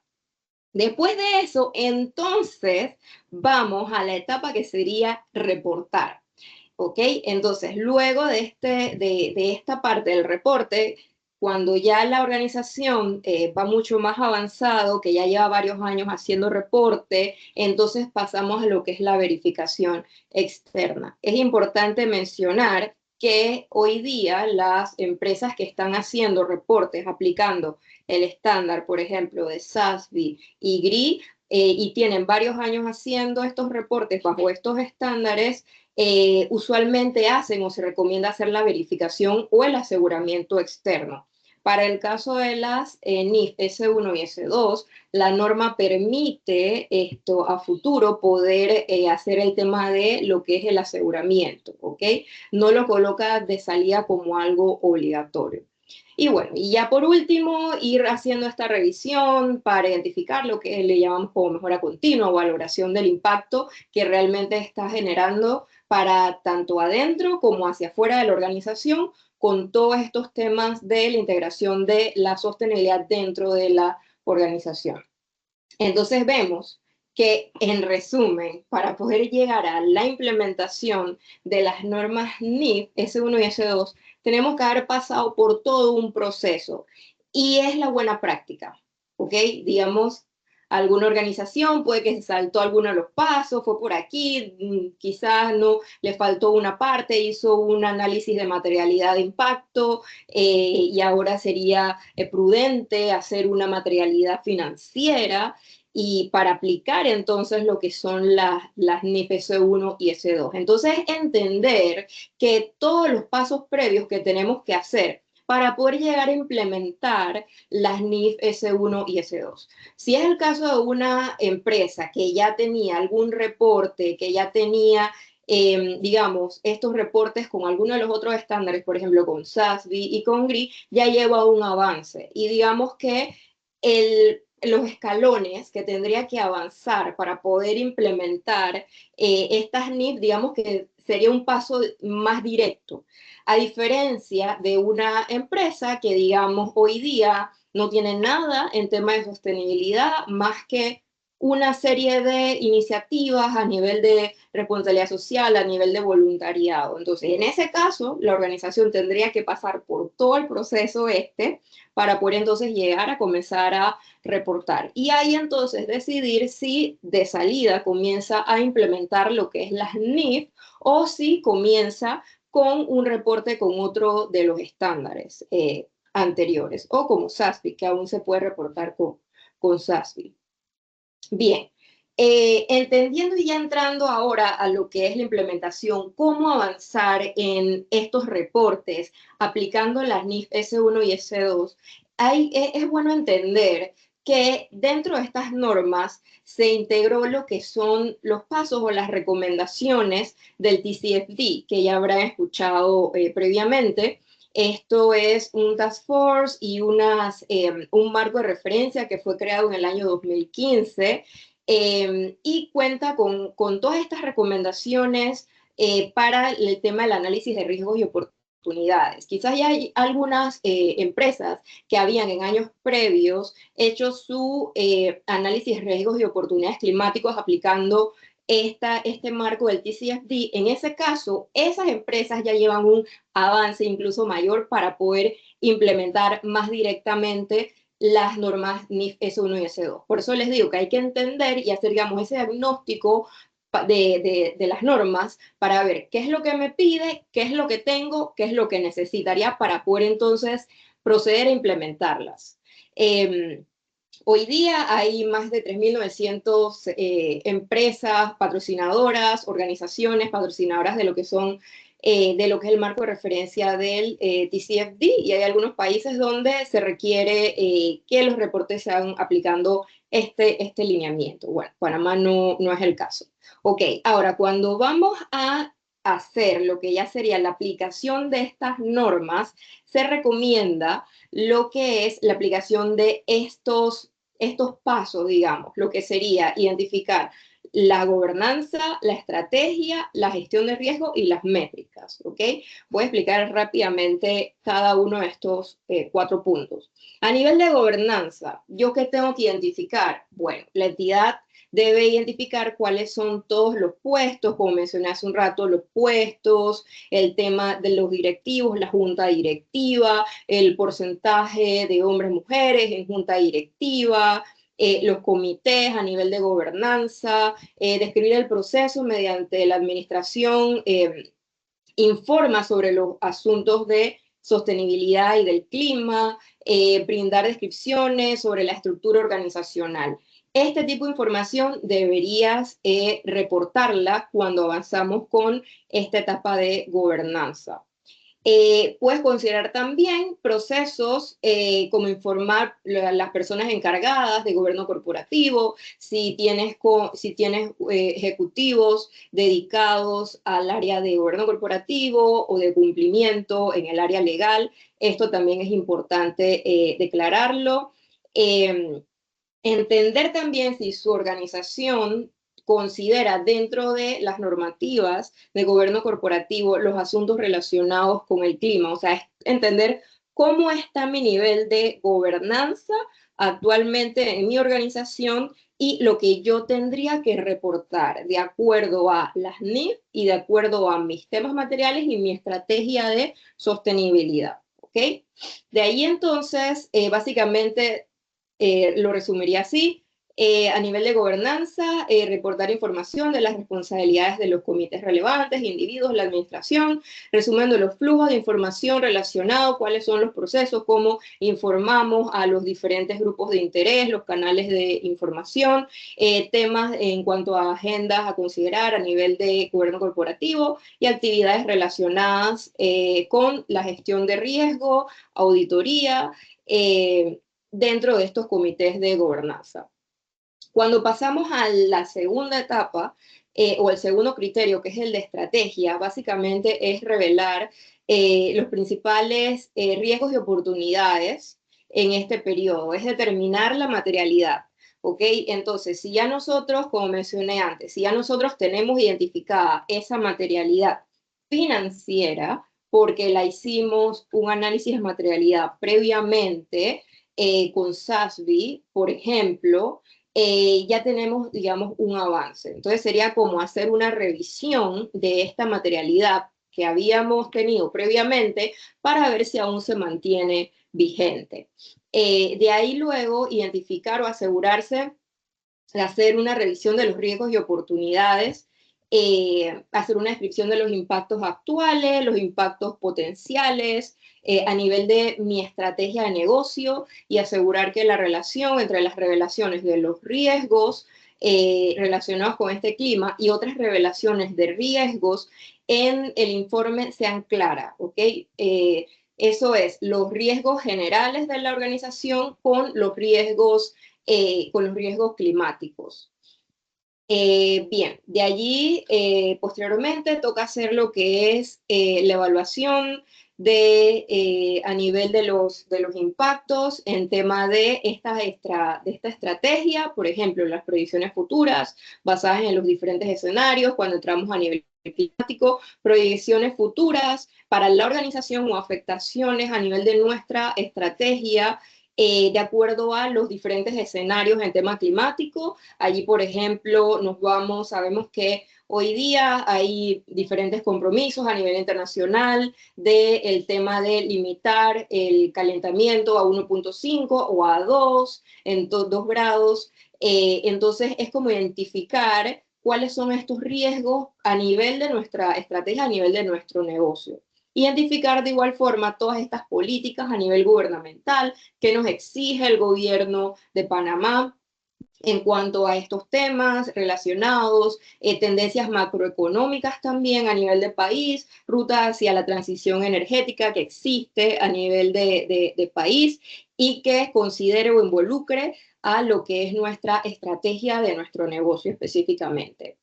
Después de eso, entonces, vamos a la etapa que sería reportar. ¿Ok? Entonces, luego de esta parte del reporte, cuando ya la organización va mucho más avanzado, que ya lleva varios años haciendo reporte, entonces pasamos a lo que es la verificación externa. Es importante mencionar que hoy día las empresas que están haciendo reportes aplicando el estándar, por ejemplo, de SASB y GRI, y tienen varios años haciendo estos reportes bajo estos estándares, usualmente hacen o se recomienda hacer la verificación o el aseguramiento externo. Para el caso de las NIF S1 y S2, la norma permite esto a futuro poder hacer el tema de lo que es el aseguramiento, ¿ok? No lo coloca de salida como algo obligatorio. Y bueno, y ya por último, ir haciendo esta revisión para identificar lo que le llamamos como mejora continua o valoración del impacto que realmente está generando para tanto adentro como hacia afuera de la organización, con todos estos temas de la integración de la sostenibilidad dentro de la organización. Entonces vemos que, en resumen, para poder llegar a la implementación de las normas NIF S1 y S2, tenemos que haber pasado por todo un proceso y es la buena práctica, ¿ok? Digamos, alguna organización puede que se saltó alguno de los pasos, fue por aquí, quizás no le faltó una parte, hizo un análisis de materialidad de impacto y ahora sería prudente hacer una materialidad financiera y para aplicar entonces lo que son las NIF S1 y S2. Entonces, entender que todos los pasos previos que tenemos que hacer para poder llegar a implementar las NIF S1 y S2. Si es el caso de una empresa que ya tenía algún reporte, que ya tenía, digamos, estos reportes con alguno de los otros estándares, por ejemplo, con SASB y con GRI, ya lleva un avance. Y digamos que los escalones que tendría que avanzar para poder implementar estas NIF, digamos que sería un paso más directo, a diferencia de una empresa que, digamos, hoy día no tiene nada en tema de sostenibilidad más que una serie de iniciativas a nivel de responsabilidad social, a nivel de voluntariado. Entonces, en ese caso, la organización tendría que pasar por todo el proceso para poder entonces llegar a comenzar a reportar. Y ahí entonces decidir si de salida comienza a implementar lo que es las NIF o si comienza con un reporte con otro de los estándares anteriores o como SASB, que aún se puede reportar con SASB. Bien, entendiendo y ya entrando ahora a lo que es la implementación, cómo avanzar en estos reportes aplicando las NIF S1 y S2, es bueno entender que dentro de estas normas se integró lo que son los pasos o las recomendaciones del TCFD, que ya habrán escuchado previamente. Esto es un task force y un marco de referencia que fue creado en el año 2015 y cuenta con todas estas recomendaciones para el tema del análisis de riesgos y oportunidades. Quizás ya hay algunas empresas que habían en años previos hecho su análisis de riesgos y oportunidades climáticos aplicando este marco del TCFD. En ese caso, esas empresas ya llevan un avance incluso mayor para poder implementar más directamente las normas NIF S1 y S2. Por eso les digo que hay que entender y hacer, digamos, ese diagnóstico de las normas para ver qué es lo que me pide, qué es lo que tengo, qué es lo que necesitaría para poder entonces proceder a implementarlas. Hoy día hay más de 3.900 empresas patrocinadoras, organizaciones patrocinadoras de lo que son de lo que es el marco de referencia del TCFD, y hay algunos países donde se requiere que los reportes se hagan aplicando este lineamiento. Bueno, Panamá no es el caso. Ok, ahora cuando vamos a hacer lo que ya sería la aplicación de estas normas, se recomienda lo que es la aplicación de estos estos pasos, digamos, lo que sería identificar la gobernanza, la estrategia, la gestión de riesgo y las métricas, ¿ok? Voy a explicar rápidamente cada uno de estos 4 puntos. A nivel de gobernanza, ¿yo qué tengo que identificar? Bueno, la entidad debe identificar cuáles son todos los puestos, como mencioné hace un rato, los puestos, el tema de los directivos, la junta directiva, el porcentaje de hombres y mujeres en junta directiva, los comités a nivel de gobernanza, describir el proceso mediante la administración, informa sobre los asuntos de sostenibilidad y del clima, brindar descripciones sobre la estructura organizacional. Este tipo de información deberías reportarla cuando avanzamos con esta etapa de gobernanza. Puedes considerar también procesos como informar a las personas encargadas de gobierno corporativo, si tienes ejecutivos dedicados al área de gobierno corporativo o de cumplimiento en el área legal. Esto también es importante declararlo. Entender también si su organización considera dentro de las normativas de gobierno corporativo los asuntos relacionados con el clima, o sea, es entender cómo está mi nivel de gobernanza actualmente en mi organización y lo que yo tendría que reportar de acuerdo a las NIF y de acuerdo a mis temas materiales y mi estrategia de sostenibilidad, ¿ok? De ahí entonces, básicamente, lo resumiría así. A nivel de gobernanza, reportar información de las responsabilidades de los comités relevantes, individuos, la administración, resumiendo los flujos de información relacionados, cuáles son los procesos, cómo informamos a los diferentes grupos de interés, los canales de información, temas en cuanto a agendas a considerar a nivel de gobierno corporativo y actividades relacionadas con la gestión de riesgo, auditoría, dentro de estos comités de gobernanza. Cuando pasamos a la segunda etapa, o el segundo criterio, que es el de estrategia, básicamente es revelar los principales riesgos y oportunidades en este periodo, es determinar la materialidad. ¿Ok? Entonces, si ya nosotros, como mencioné antes, si ya nosotros tenemos identificada esa materialidad financiera, porque la hicimos un análisis de materialidad previamente con SASB, por ejemplo, ya tenemos, digamos, un avance. Entonces sería como hacer una revisión de esta materialidad que habíamos tenido previamente para ver si aún se mantiene vigente. De ahí luego identificar o asegurarse de hacer una revisión de los riesgos y oportunidades, hacer una descripción de los impactos actuales, los impactos potenciales, a nivel de mi estrategia de negocio y asegurar que la relación entre las revelaciones de los riesgos relacionados con este clima y otras revelaciones de riesgos en el informe sean claras, ¿ok? Eso es, los riesgos generales de la organización con los riesgos climáticos. Bien, de allí posteriormente toca hacer lo que es la evaluación a nivel de los impactos en tema de esta estrategia, por ejemplo, las proyecciones futuras basadas en los diferentes escenarios cuando entramos a nivel climático, proyecciones futuras para la organización o afectaciones a nivel de nuestra estrategia de acuerdo a los diferentes escenarios en tema climático. Allí, por ejemplo, sabemos que hoy día hay diferentes compromisos a nivel internacional del tema de limitar el calentamiento a 1.5 o a 2, en 2 grados. Entonces, es como identificar cuáles son estos riesgos a nivel de nuestra estrategia, a nivel de nuestro negocio. Identificar de igual forma todas estas políticas a nivel gubernamental que nos exige el gobierno de Panamá en cuanto a estos temas relacionados, tendencias macroeconómicas también a nivel de país, ruta hacia la transición energética que existe a nivel de país y que considere o involucre a lo que es nuestra estrategia de nuestro negocio específicamente.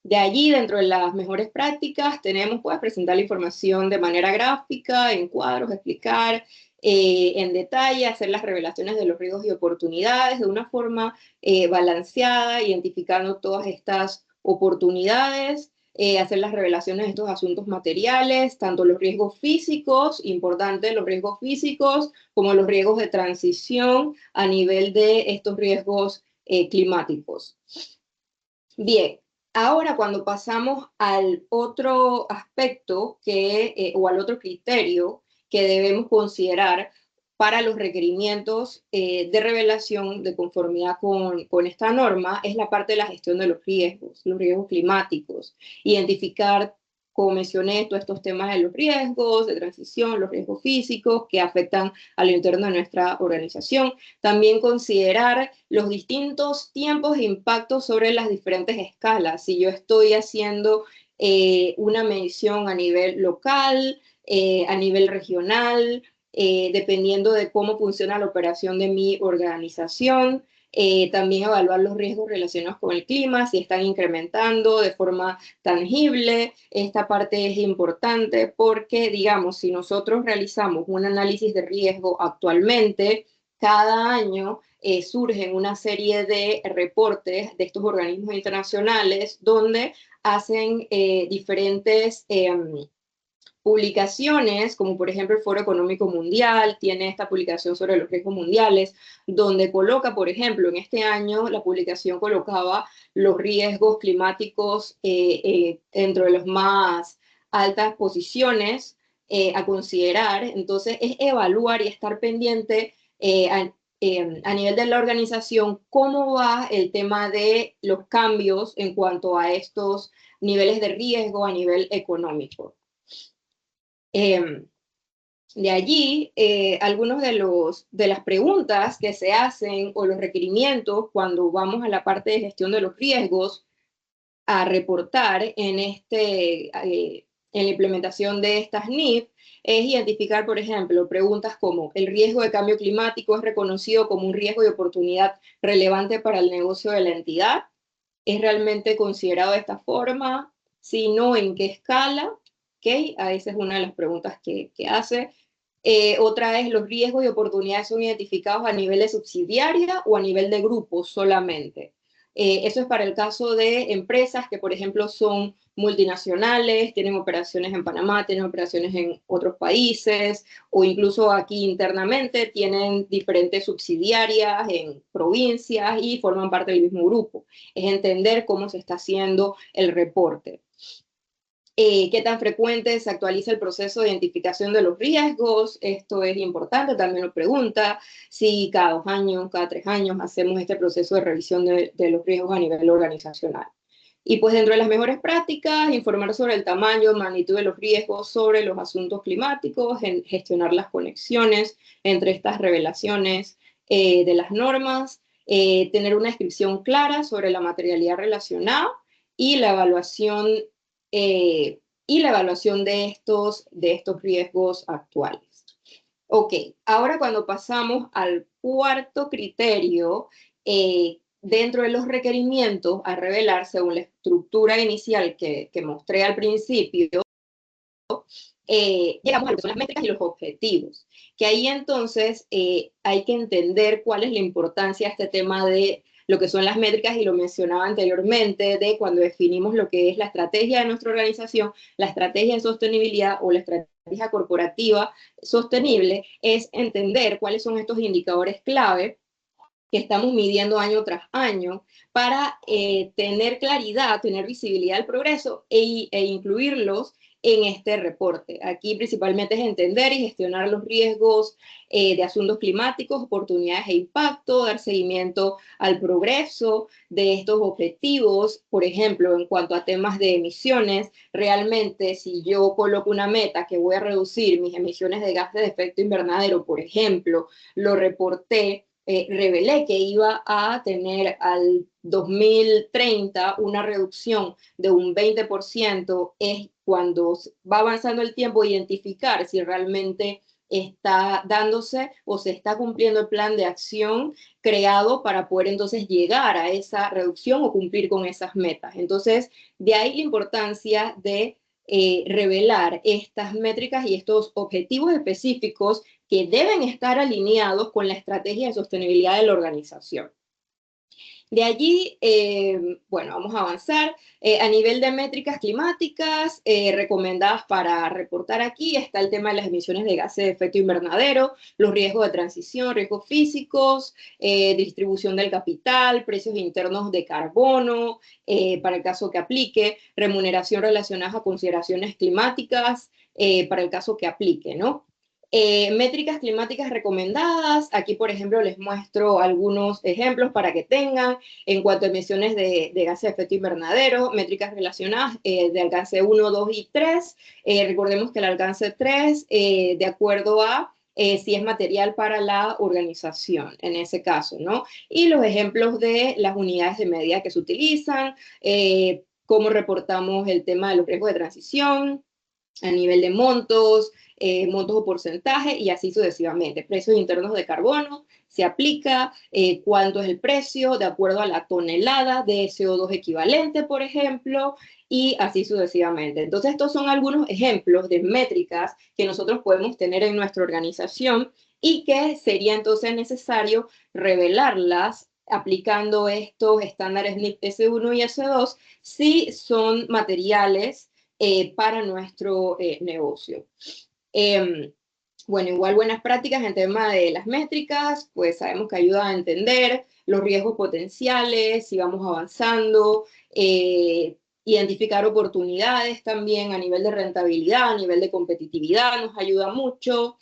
De allí, dentro de las mejores prácticas, tenemos, presentar la información de manera gráfica, en cuadros, explicar en detalle, hacer las revelaciones de los riesgos y oportunidades de una forma balanceada, identificando todas estas oportunidades, hacer las revelaciones de estos asuntos materiales, tanto los riesgos físicos, importante los riesgos físicos, como los riesgos de transición a nivel de estos riesgos climáticos. Bien, ahora cuando pasamos al otro aspecto o al otro criterio que debemos considerar para los requerimientos de revelación de conformidad con esta norma, es la parte de la gestión de los riesgos climáticos, identificar, como mencioné, todos estos temas de los riesgos de transición, los riesgos físicos que afectan a lo interno de nuestra organización. También considerar los distintos tiempos de impacto sobre las diferentes escalas. Si yo estoy haciendo una medición a nivel local, a nivel regional, dependiendo de cómo funciona la operación de mi organización. También evaluar los riesgos relacionados con el clima, si están incrementando de forma tangible. Esta parte es importante porque, digamos, si nosotros realizamos un análisis de riesgo actualmente, cada año surgen una serie de reportes de estos organismos internacionales donde hacen diferentes publicaciones, como por ejemplo el Foro Económico Mundial, tiene esta publicación sobre los riesgos mundiales, donde coloca, por ejemplo, en este año la publicación colocaba los riesgos climáticos dentro de las más altas posiciones a considerar. Entonces es evaluar y estar pendiente a nivel de la organización cómo va el tema de los cambios en cuanto a estos niveles de riesgo a nivel económico. De allí, algunos de las preguntas que se hacen o los requerimientos cuando vamos a la parte de gestión de los riesgos a reportar en la implementación de estas NIF es identificar, por ejemplo, preguntas como: ¿el riesgo de cambio climático es reconocido como un riesgo de oportunidad relevante para el negocio de la entidad? ¿Es realmente considerado de esta forma? Si no, ¿en qué escala? ¿Okay? Esa es una de las preguntas que hace. Otra es: ¿los riesgos y oportunidades son identificados a nivel de subsidiaria o a nivel de grupo solamente? Eso es para el caso de empresas que, por ejemplo, son multinacionales, tienen operaciones en Panamá, tienen operaciones en otros países, o incluso aquí internamente tienen diferentes subsidiarias en provincias y forman parte del mismo grupo. Es entender cómo se está haciendo el reporte. ¿Qué tan frecuente se actualiza el proceso de identificación de los riesgos? Esto es importante, también lo pregunta. Si cada 2 años, cada 3 años hacemos este proceso de revisión de los riesgos a nivel organizacional. Y pues dentro de las mejores prácticas, informar sobre el tamaño, magnitud de los riesgos sobre los asuntos climáticos, gestionar las conexiones entre estas revelaciones de las normas, tener una descripción clara sobre la materialidad relacionada y la evaluación de estos riesgos actuales. Ok, ahora cuando pasamos al cuarto criterio, dentro de los requerimientos a revelar según la estructura inicial que mostré al principio, llegamos a lo que son las métricas y los objetivos, que ahí entonces hay que entender cuál es la importancia de este tema de lo que son las métricas, y lo mencionaba anteriormente, de cuando definimos lo que es la estrategia de nuestra organización, la estrategia de sostenibilidad o la estrategia corporativa sostenible, es entender cuáles son estos indicadores clave que estamos midiendo año tras año para tener claridad, tener visibilidad del progreso e incluirlos en este reporte. Aquí principalmente es entender y gestionar los riesgos de asuntos climáticos, oportunidades e impacto, dar seguimiento al progreso de estos objetivos. Por ejemplo, en cuanto a temas de emisiones, realmente si yo coloco una meta que voy a reducir mis emisiones de gases de efecto invernadero, por ejemplo, lo reporté, revelé que iba a tener al 2030 una reducción de un 20%, es cuando va avanzando el tiempo identificar si realmente está dándose o se está cumpliendo el plan de acción creado para poder entonces llegar a esa reducción o cumplir con esas metas. Entonces, de ahí la importancia de revelar estas métricas y estos objetivos específicos que deben estar alineados con la estrategia de sostenibilidad de la organización. De allí, bueno, vamos a avanzar. A nivel de métricas climáticas recomendadas para reportar aquí está el tema de las emisiones de gases de efecto invernadero, los riesgos de transición, riesgos físicos, distribución del capital, precios internos de carbono, para el caso que aplique, remuneración relacionada a consideraciones climáticas, para el caso que aplique, ¿no? Métricas climáticas recomendadas, aquí por ejemplo les muestro algunos ejemplos para que tengan en cuanto a emisiones de gases de efecto invernadero, métricas relacionadas de alcance 1, 2 y 3, recordemos que el alcance 3 de acuerdo a si es material para la organización, en ese caso, ¿no? Y los ejemplos de las unidades de medida que se utilizan, cómo reportamos el tema de los riesgos de transición, a nivel de montos, montos o porcentaje y así sucesivamente. Precios internos de carbono, se aplica cuánto es el precio de acuerdo a la tonelada de CO2 equivalente, por ejemplo, y así sucesivamente. Entonces, estos son algunos ejemplos de métricas que nosotros podemos tener en nuestra organización y que sería entonces necesario revelarlas aplicando estos estándares NIF S1 y S2 si son materiales para nuestro negocio. Bueno, igual buenas prácticas en tema de las métricas, pues sabemos que ayuda a entender los riesgos potenciales, si vamos avanzando, identificar oportunidades también a nivel de rentabilidad, a nivel de competitividad, nos ayuda mucho.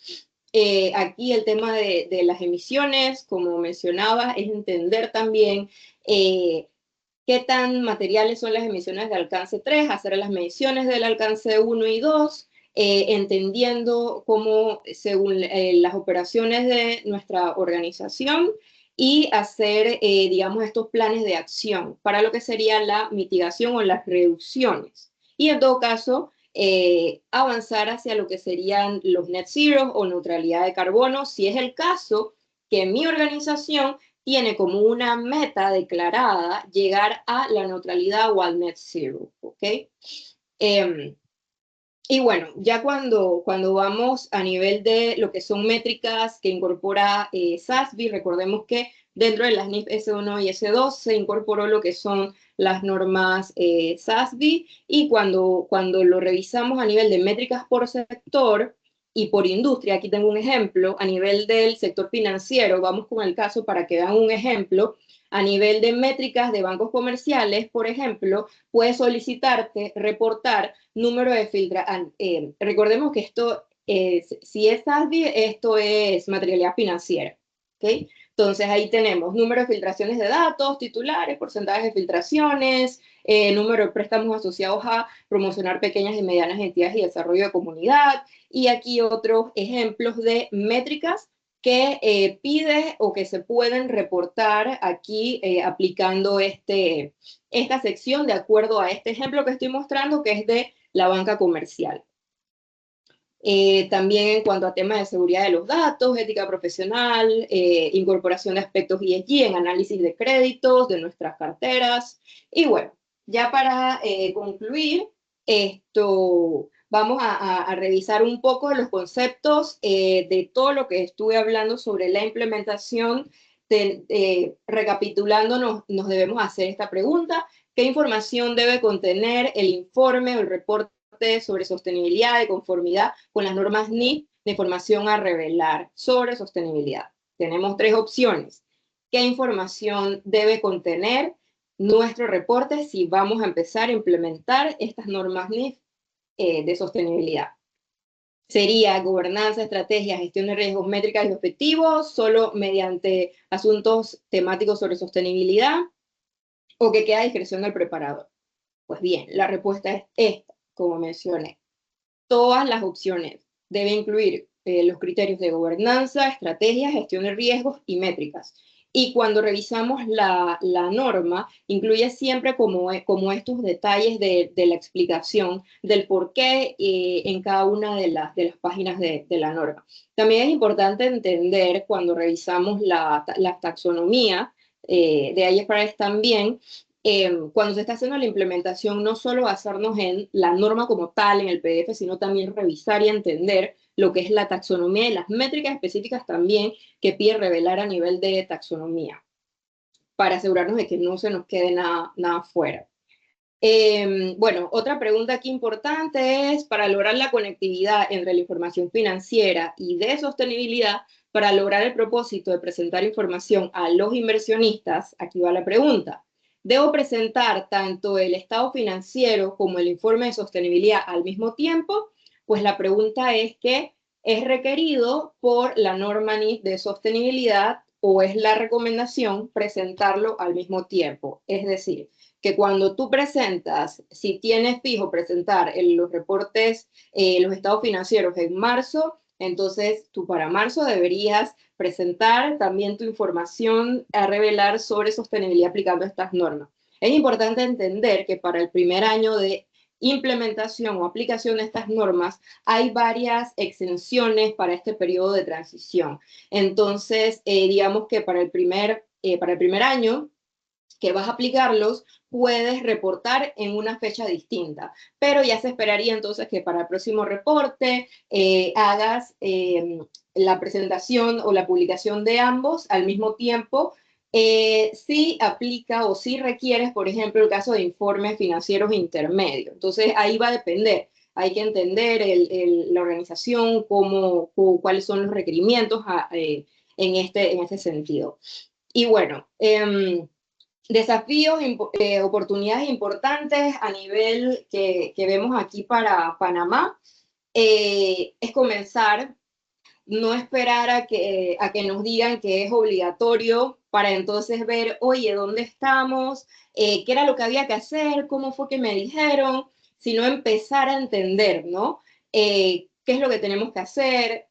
Aquí el tema de las emisiones, como mencionaba, es entender también qué tan materiales son las emisiones de alcance 3, hacer las mediciones del alcance 1 y 2, entendiendo cómo, según las operaciones de nuestra organización, y hacer, digamos, estos planes de acción para lo que sería la mitigación o las reducciones. Y en todo caso, avanzar hacia lo que serían los net zero o neutralidad de carbono, si es el caso que mi organización tiene como una meta declarada llegar a la neutralidad o al net zero, ¿ok? Y bueno, ya cuando vamos a nivel de lo que son métricas que incorpora SASB, recordemos que dentro de las NIF S1 y S2 se incorporó lo que son las normas SASB y cuando lo revisamos a nivel de métricas por sector, y por industria, aquí tengo un ejemplo, a nivel del sector financiero, vamos con el caso para que vean un ejemplo, a nivel de métricas de bancos comerciales, por ejemplo, puedes solicitarte reportar número de recordemos que esto, si es SASB, esto es materialidad financiera, ¿ok? Entonces ahí tenemos número de filtraciones de datos, titulares, porcentajes de filtraciones, número de préstamos asociados a promocionar pequeñas y medianas entidades y desarrollo de comunidad, y aquí otros ejemplos de métricas que pide o que se pueden reportar aquí aplicando esta sección de acuerdo a este ejemplo que estoy mostrando, que es de la banca comercial. También en cuanto a temas de seguridad de los datos, ética profesional, incorporación de aspectos ESG en análisis de créditos de nuestras carteras. Y bueno, ya para concluir, vamos a revisar un poco los conceptos de todo lo que estuve hablando sobre la implementación. Recapitulando, nos debemos hacer esta pregunta: ¿qué información debe contener el informe o el reporte sobre sostenibilidad de conformidad con las normas NIF de información a revelar sobre sostenibilidad? Tenemos tres opciones. ¿Qué información debe contener nuestro reporte si vamos a empezar a implementar estas normas NIF de sostenibilidad? Sería gobernanza, estrategia, gestión de riesgos, métricas y objetivos, solo mediante asuntos temáticos sobre sostenibilidad, o que queda a discreción del preparador. Pues bien, la respuesta es esta, como mencioné. Todas las opciones deben incluir los criterios de gobernanza, estrategia, gestión de riesgos y métricas. Y cuando revisamos la norma, incluye siempre como estos detalles de la explicación del por qué en cada una de las páginas de la norma. También es importante entender cuando revisamos la taxonomía de IFRS también, cuando se está haciendo la implementación, no solo basarnos en la norma como tal, en el PDF, sino también revisar y entender lo que es la taxonomía y las métricas específicas también que pide revelar a nivel de taxonomía, para asegurarnos de que no se nos quede nada fuera. Bueno, otra pregunta aquí importante es, para lograr la conectividad entre la información financiera y de sostenibilidad, para lograr el propósito de presentar información a los inversionistas, aquí va la pregunta. ¿Debo presentar tanto el estado financiero como el informe de sostenibilidad al mismo tiempo? Pues la pregunta es que ¿es requerido por la norma NIF de sostenibilidad o es la recomendación presentarlo al mismo tiempo? Es decir, que cuando tú presentas, si tienes fijo presentar los reportes, los estados financieros en marzo, entonces tú para marzo deberías presentar también tu información a revelar sobre sostenibilidad aplicando estas normas. Es importante entender que para el primer año de implementación o aplicación de estas normas hay varias exenciones para este periodo de transición. Entonces, digamos que para el primer año que vas a aplicarlos, puedes reportar en una fecha distinta, pero ya se esperaría entonces que para el próximo reporte hagas la presentación o la publicación de ambos al mismo tiempo, si aplica o si requieres, por ejemplo, el caso de informes financieros intermedios. Entonces, ahí va a depender. Hay que entender la organización, cuáles son los requerimientos en este sentido. Y bueno, desafíos, oportunidades importantes a nivel que vemos aquí para Panamá, es comenzar, no esperar a que nos digan que es obligatorio para entonces ver, oye, ¿dónde estamos? ¿Qué era lo que había que hacer? ¿Cómo fue que me dijeron? Sino empezar a entender, ¿no? ¿Qué es lo que tenemos que hacer?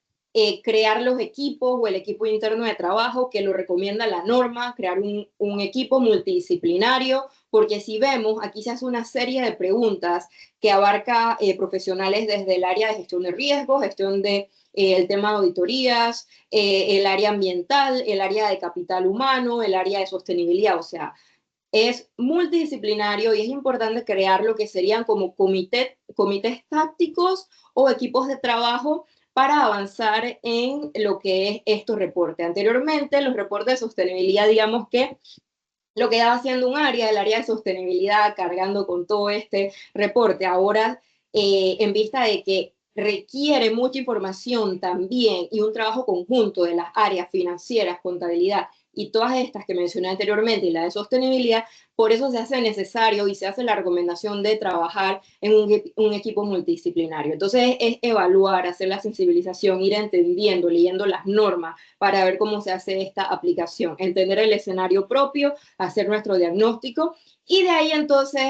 Crear los equipos o el equipo interno de trabajo que lo recomienda la norma, crear un equipo multidisciplinario, porque si vemos, aquí se hace una serie de preguntas que abarca profesionales desde el área de gestión de riesgos, gestión de el tema de auditorías, el área ambiental, el área de capital humano, el área de sostenibilidad, o sea, es multidisciplinario y es importante crear lo que serían como comités tácticos o equipos de trabajo para avanzar en lo que es estos reportes. Anteriormente, los reportes de sostenibilidad, digamos que lo quedaba haciendo un área, el área de sostenibilidad, cargando con todo este reporte. Ahora, en vista de que requiere mucha información también y un trabajo conjunto de las áreas financieras, contabilidad y todas estas que mencioné anteriormente y la de sostenibilidad, por eso se hace necesario y se hace la recomendación de trabajar en un equipo multidisciplinario. Entonces es evaluar, hacer la sensibilización, ir entendiendo, leyendo las normas para ver cómo se hace esta aplicación, entender el escenario propio, hacer nuestro diagnóstico y de ahí entonces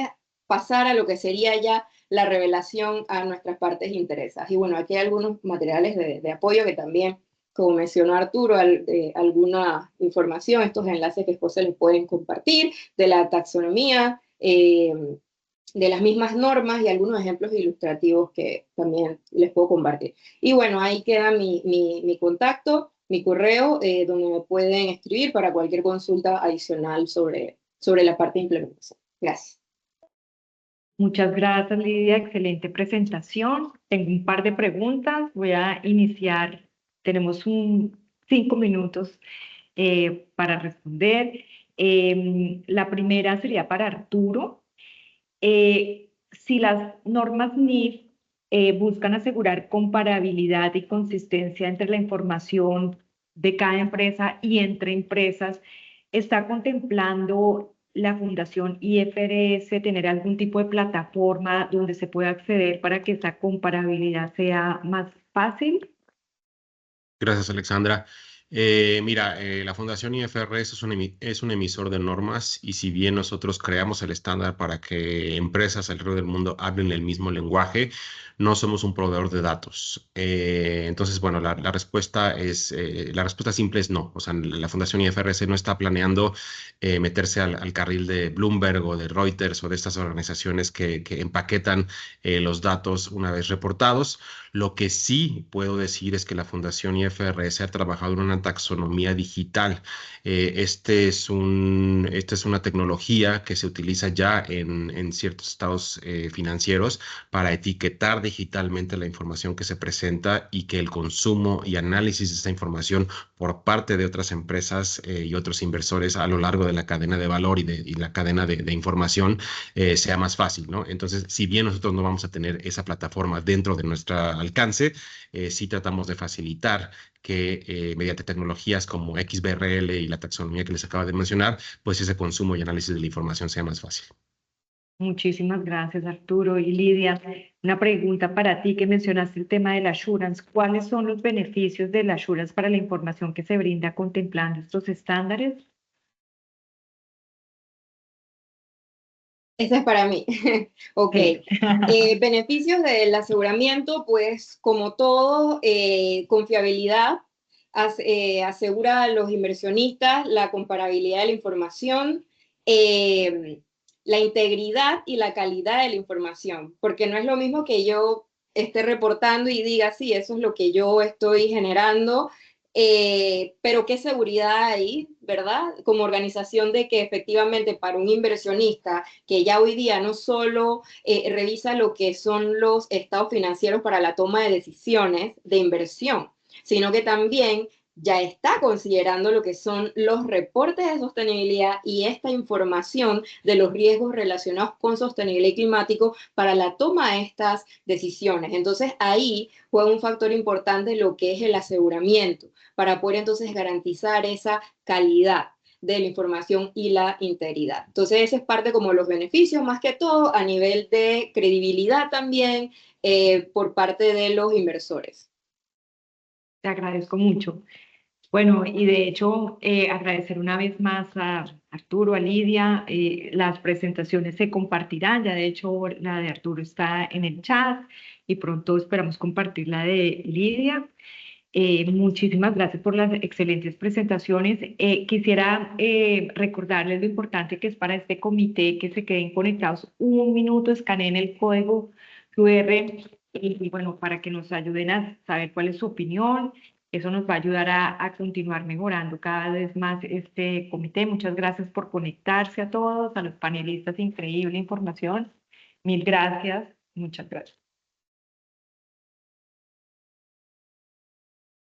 pasar a lo que sería ya la revelación a nuestras partes interesadas. Y bueno, aquí hay algunos materiales de apoyo que también, como mencionó Arturo, alguna información, estos enlaces que después se les pueden compartir, de la taxonomía, de las mismas normas y algunos ejemplos ilustrativos que también les puedo compartir. Y bueno, ahí queda mi contacto, mi correo, donde me pueden escribir para cualquier consulta adicional sobre la parte de implementación. Gracias. Muchas gracias, Lidia. Excelente presentación. Tengo un par de preguntas. Voy a iniciar. Tenemos 5 minutos para responder. La primera sería para Arturo. Si las normas NIF buscan asegurar comparabilidad y consistencia entre la información de cada empresa y entre empresas, ¿está contemplando la Fundación IFRS tener algún tipo de plataforma donde se pueda acceder para que esa comparabilidad sea más fácil? Gracias, Alexandra. Mira, la Fundación IFRS es un emisor de normas y si bien nosotros creamos el estándar para que empresas alrededor del mundo hablen el mismo lenguaje, no somos un proveedor de datos. Entonces, bueno, la respuesta simple es no. O sea, la Fundación IFRS no está planeando meterse al carril de Bloomberg o de Reuters o de estas organizaciones que empaquetan los datos una vez reportados. Lo que sí puedo decir es que la Fundación IFRS ha trabajado en una una taxonomía digital. Esta es una tecnología que se utiliza ya en ciertos estados financieros para etiquetar digitalmente la información que se presenta y que el consumo y análisis de esta información por parte de otras empresas y otros inversores a lo largo de la cadena de valor y la cadena de información sea más fácil, ¿no? Entonces, si bien nosotros no vamos a tener esa plataforma dentro de nuestro alcance, sí tratamos de facilitar que mediante tecnologías como XBRL y la taxonomía que les acabo de mencionar, pues ese consumo y análisis de la información sea más fácil. Muchísimas gracias, Arturo. Y Lidia, una pregunta para ti que mencionaste el tema del assurance. ¿Cuáles son los beneficios del assurance para la información que se brinda contemplando estos estándares? Esa es para mí. Ok. Sí. Beneficios del aseguramiento, pues como todo, confiabilidad, asegura a los inversionistas la comparabilidad de la información, la integridad y la calidad de la información, porque no es lo mismo que yo esté reportando y diga, sí, eso es lo que yo estoy generando, pero qué seguridad hay, ¿verdad? Como organización de que efectivamente para un inversionista que ya hoy día no solo revisa lo que son los estados financieros para la toma de decisiones de inversión, sino que también ya está considerando lo que son los reportes de sostenibilidad y esta información de los riesgos relacionados con sostenibilidad y climático para la toma de estas decisiones. Entonces ahí juega un factor importante lo que es el aseguramiento para poder entonces garantizar esa calidad de la información y la integridad. Entonces, ese es parte como los beneficios, más que todo a nivel de credibilidad también por parte de los inversores. Te agradezco mucho. Bueno, y de hecho, agradecer una vez más a Arturo, a Lidia. Las presentaciones se compartirán. Ya de hecho, la de Arturo está en el chat y pronto esperamos compartir la de Lidia. Muchísimas gracias por las excelentes presentaciones. Quisiera recordarles lo importante que es para este comité que se queden conectados un minuto, escaneen el código QR y bueno, para que nos ayuden a saber cuál es su opinión. Eso nos va a ayudar a continuar mejorando cada vez más este comité. Muchas gracias por conectarse a todos, a los panelistas, increíble información. Mil gracias, muchas gracias.